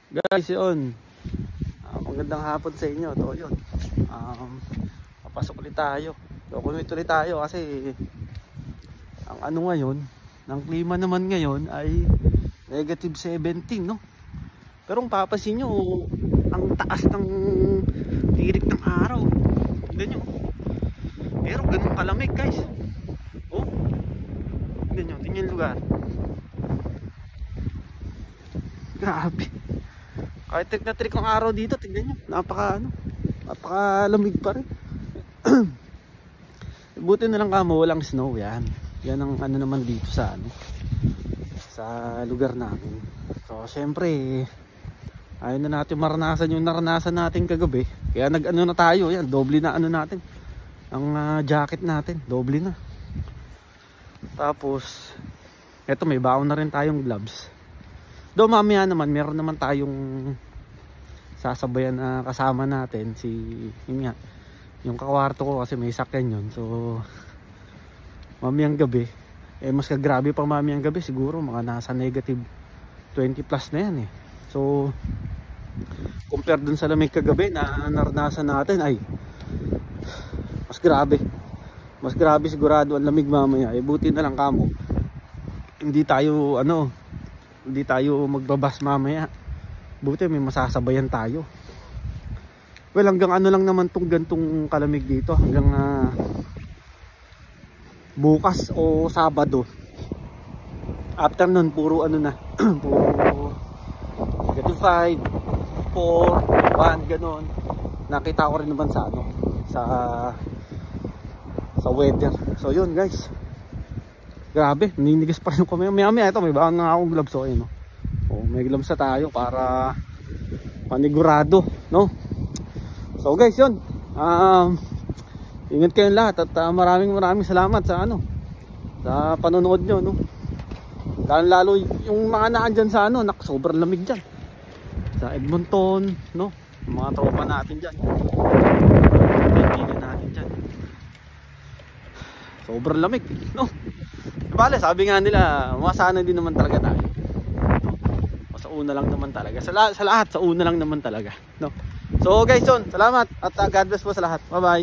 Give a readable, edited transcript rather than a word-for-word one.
Guys, yun. Magandang hapon sa inyo. To yun. Papasok ulit tayo. Kukulit ulit tayo kasi ang ano ngayon, ng klima naman ngayon ay negative 17, no? Pero kung papasin nyo, ang taas ng tirik ng araw. Tignan nyo. Pero ganun kalamig, guys. Oh. Tignan nyo, tingnan yung lugar. Grabe. Kahit trik na trik ang araw dito, tignan nyo. Napakalamig pa rin. Buti na lang kamo, walang snow. Yan ang ano naman dito sa lugar namin. So, syempre, ayaw na natin maranasan yung naranasan natin kagabi. Kaya nag-ano na tayo. Yan, doble na ano natin. Ang jacket natin, doble na. Tapos, eto may baon na rin tayong gloves. Do mamaya naman meron naman tayong sasabayan na kasama natin yun nga, yung kakwarto ko kasi may sakyan yun. So mamayang gabi mas kagrabe pa mamayang gabi, siguro mga nasa negative 20 plus na yan eh. So compare dun sa lamig kagabi na naranasan natin ay mas grabe sigurado ang lamig mamaya. Buti na lang kamo hindi tayo magbabas mamaya. Buti may masasabayan tayo. Well, hanggang ano lang naman tong gantong kalamig dito, hanggang bukas o Sabado. After nun puro ano na puro negative 5, 4, 1 ganon. Nakita ko rin naman sa weather. So yun guys, grabe, ninigas pa rin yung kamay. Maya ito, may baka na akong gloves. So, no? May gloves na tayo para panigurado, no? So guys, yun. Ingat kayong lahat at maraming salamat sa panonood nyo, no? Lalo yung mga naandyan sa sobrang lamig dyan. Sa Edmonton, no? Yung mga tropa natin dyan. Kaibigan natin dyan. Sobrang lamig, no? Bale, sabi nga nila, masana din naman talaga tayo. Sa una lang naman talaga. Sa lahat, sa una lang naman talaga, no? So guys, yun, salamat at God bless po sa lahat. Bye bye.